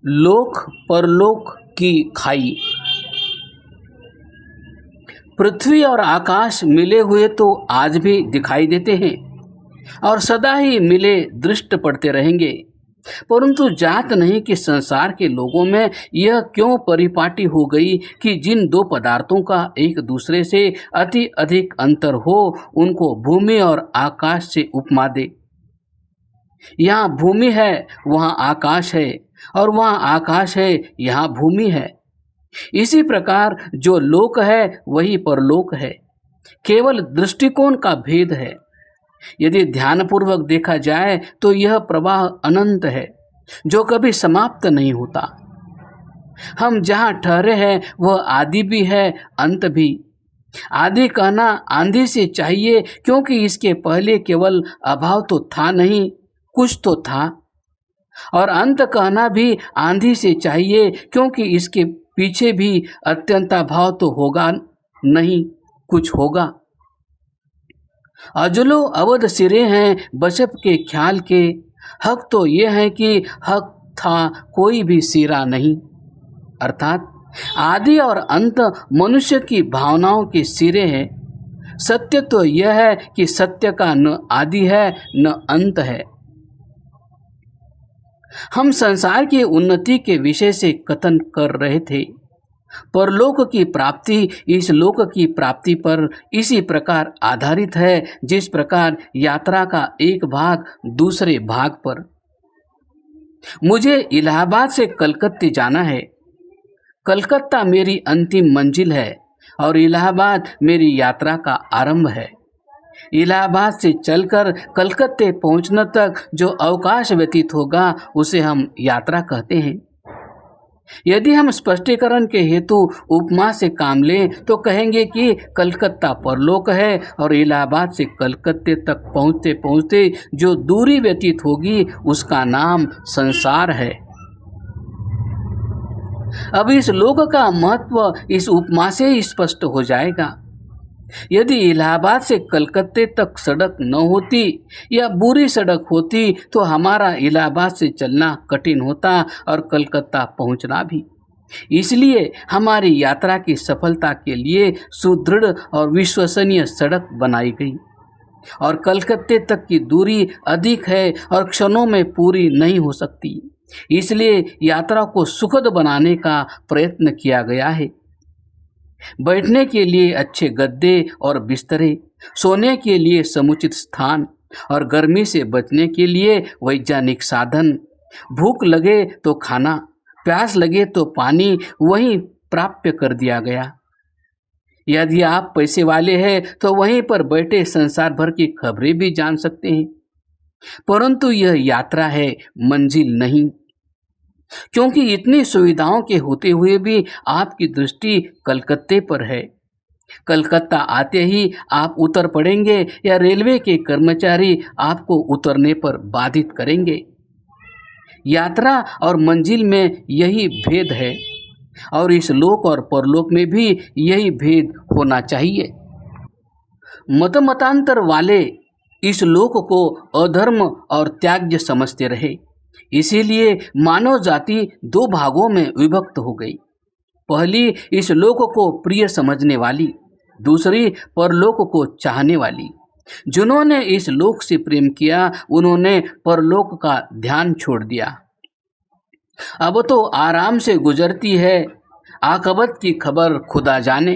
लोक परलोक की खाई। पृथ्वी और आकाश मिले हुए तो आज भी दिखाई देते हैं और सदा ही मिले दृष्ट पड़ते रहेंगे, परंतु जात नहीं कि संसार के लोगों में यह क्यों परिपाटी हो गई कि जिन दो पदार्थों का एक दूसरे से अति अधिक अंतर हो उनको भूमि और आकाश से उपमा दे। यहाँ भूमि है वहाँ आकाश है, और वहाँ आकाश है यहाँ भूमि है। इसी प्रकार जो लोक है वही परलोक है, केवल दृष्टिकोण का भेद है। यदि ध्यानपूर्वक देखा जाए तो यह प्रवाह अनंत है जो कभी समाप्त नहीं होता। हम जहाँ ठहरे हैं वह आदि भी है अंत भी। आदि कहना आंधी से चाहिए, क्योंकि इसके पहले केवल अभाव तो था नहीं, कुछ तो था। और अंत कहना भी आंधी से चाहिए, क्योंकि इसके पीछे भी अत्यंताभाव तो होगा नहीं, कुछ होगा। अजलो अवध सिरे हैं बशप के ख्याल के, हक तो ये है कि हक था कोई भी सिरा नहीं। अर्थात आदि और अंत मनुष्य की भावनाओं के सिरे हैं। सत्य तो यह है कि सत्य का न आदि है न अंत है। हम संसार की उन्नति के विषय से कथन कर रहे थे। परलोक की प्राप्ति इस लोक की प्राप्ति पर इसी प्रकार आधारित है जिस प्रकार यात्रा का एक भाग दूसरे भाग पर। मुझे इलाहाबाद से कलकत्ते जाना है। कलकत्ता मेरी अंतिम मंजिल है और इलाहाबाद मेरी यात्रा का आरंभ है। इलाहाबाद से चलकर कलकत्ते पहुंचने तक जो अवकाश व्यतीत होगा उसे हम यात्रा कहते हैं। यदि हम स्पष्टीकरण के हेतु उपमा से काम लें तो कहेंगे कि कलकत्ता परलोक है और इलाहाबाद से कलकत्ते तक पहुंचते पहुंचते जो दूरी व्यतीत होगी उसका नाम संसार है। अब इस लोक का महत्व इस उपमा से ही स्पष्ट हो जाएगा। यदि इलाहाबाद से कलकत्ते तक सड़क न होती या बुरी सड़क होती तो हमारा इलाहाबाद से चलना कठिन होता और कलकत्ता पहुंचना भी। इसलिए हमारी यात्रा की सफलता के लिए सुदृढ़ और विश्वसनीय सड़क बनाई गई और कलकत्ते तक की दूरी अधिक है और क्षणों में पूरी नहीं हो सकती। इसलिए यात्रा को सुखद बनाने का प्रयत्न किया गया है। बैठने के लिए अच्छे गद्दे और बिस्तरे, सोने के लिए समुचित स्थान और गर्मी से बचने के लिए वैज्ञानिक साधन, भूख लगे तो खाना, प्यास लगे तो पानी वहीं प्राप्य कर दिया गया। यदि आप पैसे वाले हैं तो वहीं पर बैठे संसार भर की खबरें भी जान सकते हैं, परंतु यह यात्रा है, मंजिल नहीं। क्योंकि इतनी सुविधाओं के होते हुए भी आपकी दृष्टि कलकत्ते पर है। कलकत्ता आते ही आप उतर पड़ेंगे या रेलवे के कर्मचारी आपको उतरने पर बाधित करेंगे। यात्रा और मंजिल में यही भेद है और इस लोक और परलोक में भी यही भेद होना चाहिए। मतमतांतर वाले इस लोक को अधर्म और त्याज्य समझते रहे, इसीलिए मानव जाति दो भागों में विभक्त हो गई। पहली इस लोक को प्रिय समझने वाली, दूसरी परलोक को चाहने वाली। जिन्होंने इस लोक से प्रेम किया उन्होंने परलोक का ध्यान छोड़ दिया। अब तो आराम से गुजरती है, आकबत की खबर खुदा जाने।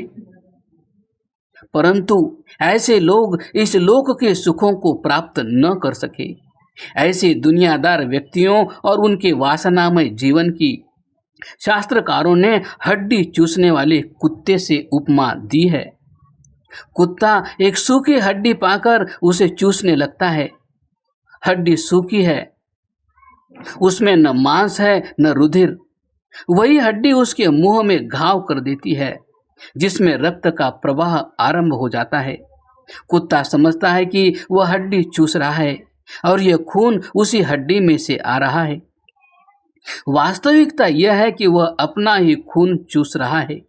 परंतु ऐसे लोग इस लोक के सुखों को प्राप्त न कर सके। ऐसे दुनियादार व्यक्तियों और उनके वासनामय जीवन की शास्त्रकारों ने हड्डी चूसने वाले कुत्ते से उपमा दी है। कुत्ता एक सूखी हड्डी पाकर उसे चूसने लगता है। हड्डी सूखी है, उसमें न मांस है न रुधिर। वही हड्डी उसके मुंह में घाव कर देती है जिसमें रक्त का प्रवाह आरंभ हो जाता है। कुत्ता समझता है कि वह हड्डी चूस रहा है और यह खून उसी हड्डी में से आ रहा है। वास्तविकता यह है कि वह अपना ही खून चूस रहा है।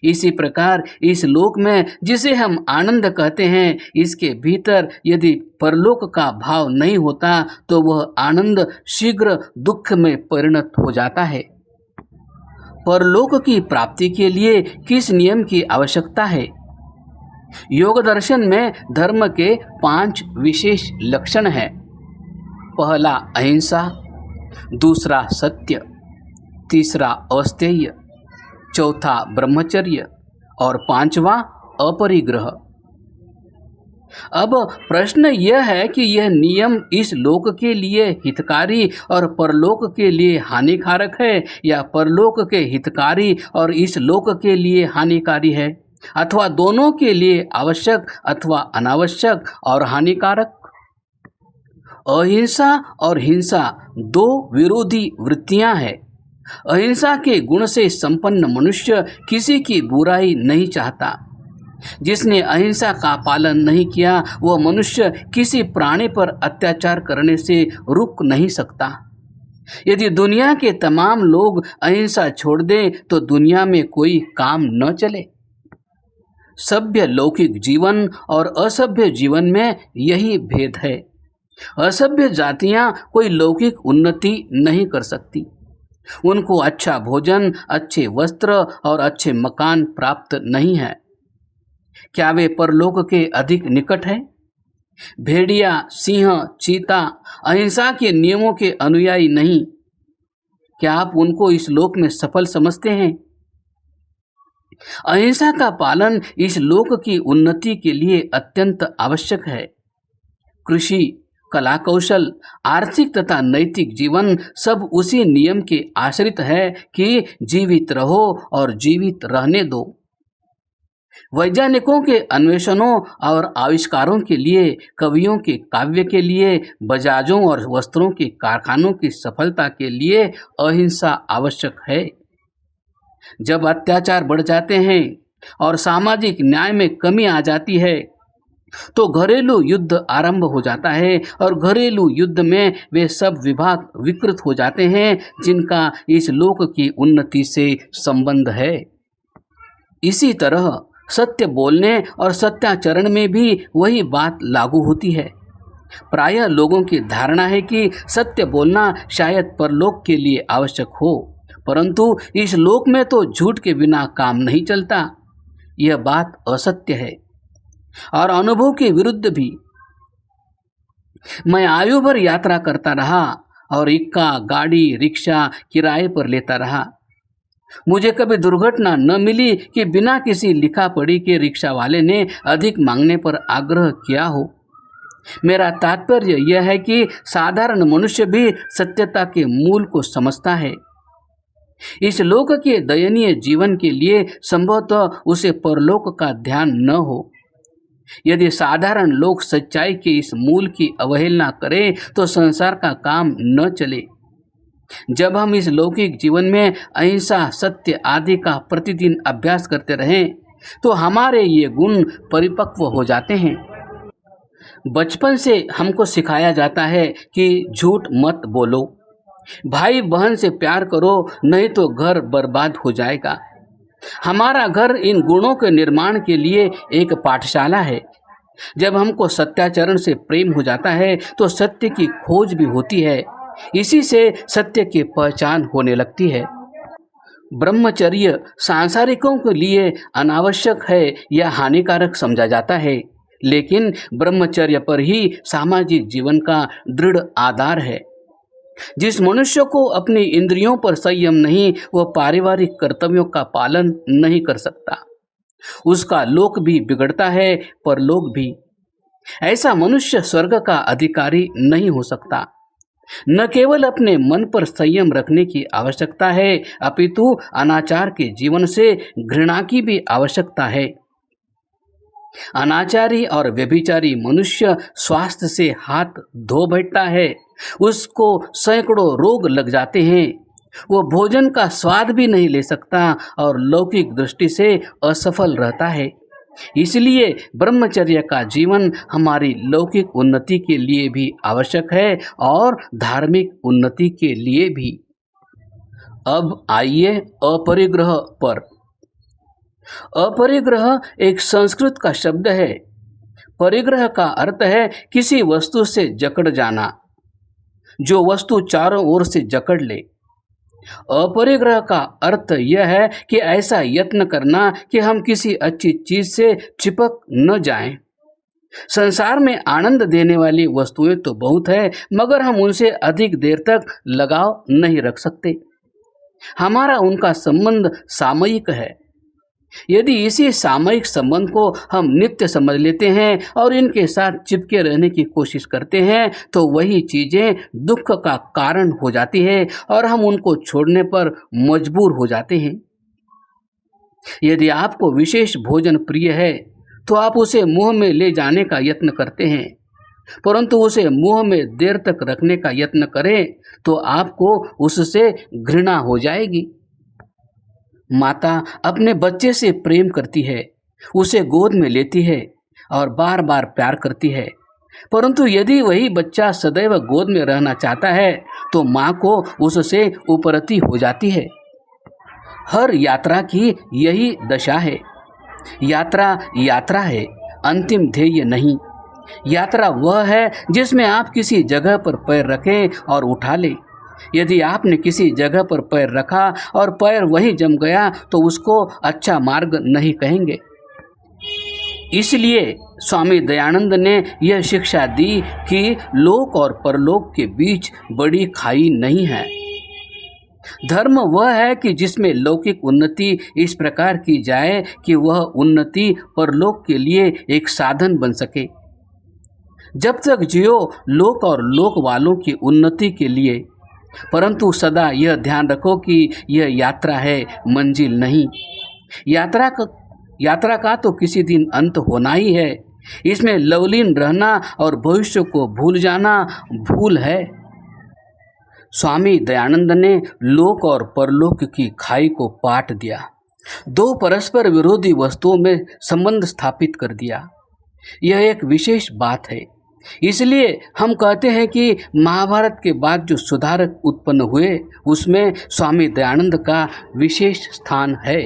इसी प्रकार इस लोक में जिसे हम आनंद कहते हैं, इसके भीतर यदि परलोक का भाव नहीं होता तो वह आनंद शीघ्र दुख में परिणत हो जाता है। परलोक की प्राप्ति के लिए किस नियम की आवश्यकता है? योग दर्शन में धर्म के 5 विशेष लक्षण हैं। पहला अहिंसा, दूसरा सत्य, तीसरा अस्तेय, चौथा ब्रह्मचर्य और पांचवा अपरिग्रह। अब प्रश्न यह है कि यह नियम इस लोक के लिए हितकारी और परलोक के लिए हानिकारक है, या परलोक के हितकारी और इस लोक के लिए हानिकारी है, अथवा दोनों के लिए आवश्यक अथवा अनावश्यक और हानिकारक। अहिंसा और हिंसा दो विरोधी वृत्तियां हैं। अहिंसा के गुण से संपन्न मनुष्य किसी की बुराई नहीं चाहता। जिसने अहिंसा का पालन नहीं किया वह मनुष्य किसी प्राणी पर अत्याचार करने से रुक नहीं सकता। यदि दुनिया के तमाम लोग अहिंसा छोड़ दें तो दुनिया में कोई काम न चले। सभ्य लौकिक जीवन और असभ्य जीवन में यही भेद है। असभ्य जातियां कोई लौकिक उन्नति नहीं कर सकती। उनको अच्छा भोजन, अच्छे वस्त्र और अच्छे मकान प्राप्त नहीं है। क्या वे परलोक के अधिक निकट हैं? भेड़िया, सिंह, चीता अहिंसा के नियमों के अनुयायी नहीं। क्या आप उनको इस लोक में सफल समझते हैं? अहिंसा का पालन इस लोक की उन्नति के लिए अत्यंत आवश्यक है। कृषि, कला कौशल, आर्थिक तथा नैतिक जीवन सब उसी नियम के आश्रित है कि जीवित रहो और जीवित रहने दो। वैज्ञानिकों के अन्वेषणों और आविष्कारों के लिए, कवियों के काव्य के लिए, बजाजों और वस्त्रों के कारखानों की सफलता के लिए अहिंसा आवश्यक है। जब अत्याचार बढ़ जाते हैं और सामाजिक न्याय में कमी आ जाती है तो घरेलू युद्ध आरंभ हो जाता है, और घरेलू युद्ध में वे सब विभाग विकृत हो जाते हैं जिनका इस लोक की उन्नति से संबंध है। इसी तरह सत्य बोलने और सत्याचरण में भी वही बात लागू होती है। प्रायः लोगों की धारणा है कि सत्य बोलना शायद परलोक के लिए आवश्यक हो, परंतु इस लोक में तो झूठ के बिना काम नहीं चलता। यह बात असत्य है और अनुभव के विरुद्ध भी। मैं आयु भर यात्रा करता रहा और इक्का, गाड़ी, रिक्शा किराए पर लेता रहा। मुझे कभी दुर्घटना न मिली कि बिना किसी लिखा पढ़ी के रिक्शा वाले ने अधिक मांगने पर आग्रह किया हो। मेरा तात्पर्य यह है कि साधारण मनुष्य भी सत्यता के मूल को समझता है। इस लोक के दयनीय जीवन के लिए संभवतः उसे परलोक का ध्यान न हो। यदि साधारण लोग सच्चाई के इस मूल की अवहेलना करें तो संसार का काम न चले। जब हम इस लौकिक जीवन में अहिंसा, सत्य आदि का प्रतिदिन अभ्यास करते रहें तो हमारे ये गुण परिपक्व हो जाते हैं। बचपन से हमको सिखाया जाता है कि झूठ मत बोलो, भाई बहन से प्यार करो, नहीं तो घर बर्बाद हो जाएगा। हमारा घर इन गुणों के निर्माण के लिए एक पाठशाला है। जब हमको सत्याचरण से प्रेम हो जाता है तो सत्य की खोज भी होती है। इसी से सत्य की पहचान होने लगती है। ब्रह्मचर्य सांसारिकों के लिए अनावश्यक है या हानिकारक समझा जाता है, लेकिन ब्रह्मचर्य पर ही सामाजिक जीवन का दृढ़ आधार है। जिस मनुष्य को अपनी इंद्रियों पर संयम नहीं, वह पारिवारिक कर्तव्यों का पालन नहीं कर सकता। उसका लोक भी बिगड़ता है, परलोक भी। ऐसा मनुष्य स्वर्ग का अधिकारी नहीं हो सकता। न केवल अपने मन पर संयम रखने की आवश्यकता है, अपितु अनाचार के जीवन से घृणा की भी आवश्यकता है। अनाचारी और व्यभिचारी मनुष्य स्वास्थ्य से हाथ धो बैठता है, उसको सैकड़ों रोग लग जाते हैं। वो भोजन का स्वाद भी नहीं ले सकता और लौकिक दृष्टि से असफल रहता है। इसलिए ब्रह्मचर्य का जीवन हमारी लौकिक उन्नति के लिए भी आवश्यक है और धार्मिक उन्नति के लिए भी। अब आइए अपरिग्रह पर। अपरिग्रह एक संस्कृत का शब्द है। परिग्रह का अर्थ है किसी वस्तु से जकड़ जाना, जो वस्तु चारों ओर से जकड़ ले। अपरिग्रह का अर्थ यह है कि ऐसा यत्न करना कि हम किसी अच्छी चीज से चिपक न जाएं। संसार में आनंद देने वाली वस्तुएं तो बहुत है, मगर हम उनसे अधिक देर तक लगाव नहीं रख सकते। हमारा उनका संबंध सामयिक है। यदि इसी सामयिक संबंध को हम नित्य समझ लेते हैं और इनके साथ चिपके रहने की कोशिश करते हैं, तो वही चीजें दुख का कारण हो जाती है और हम उनको छोड़ने पर मजबूर हो जाते हैं। यदि आपको विशेष भोजन प्रिय है तो आप उसे मुंह में ले जाने का यत्न करते हैं, परंतु उसे मुंह में देर तक रखने का यत्न करें तो आपको उससे घृणा हो जाएगी। माता अपने बच्चे से प्रेम करती है, उसे गोद में लेती है और बार बार प्यार करती है, परंतु यदि वही बच्चा सदैव गोद में रहना चाहता है तो माँ को उससे उपरति हो जाती है। हर यात्रा की यही दशा है। यात्रा यात्रा है, अंतिम ध्येय नहीं। यात्रा वह है जिसमें आप किसी जगह पर पैर रखें और उठा लें। यदि आपने किसी जगह पर पैर रखा और पैर वहीं जम गया तो उसको अच्छा मार्ग नहीं कहेंगे। इसलिए स्वामी दयानंद ने यह शिक्षा दी कि लोक और परलोक के बीच बड़ी खाई नहीं है। धर्म वह है कि जिसमें लौकिक उन्नति इस प्रकार की जाए कि वह उन्नति परलोक के लिए एक साधन बन सके। जब तक जियो लोक और लोक वालों की उन्नति के लिए, परंतु सदा यह ध्यान रखो कि यह यात्रा है, मंजिल नहीं। यात्रा का तो किसी दिन अंत होना ही है। इसमें लवलीन रहना और भविष्य को भूल जाना भूल है। स्वामी दयानंद ने लोक और परलोक की खाई को पाट दिया, दो परस्पर विरोधी वस्तुओं में संबंध स्थापित कर दिया। यह एक विशेष बात है। इसलिए हम कहते हैं कि महाभारत के बाद जो सुधारक उत्पन्न हुए उसमें स्वामी दयानंद का विशेष स्थान है।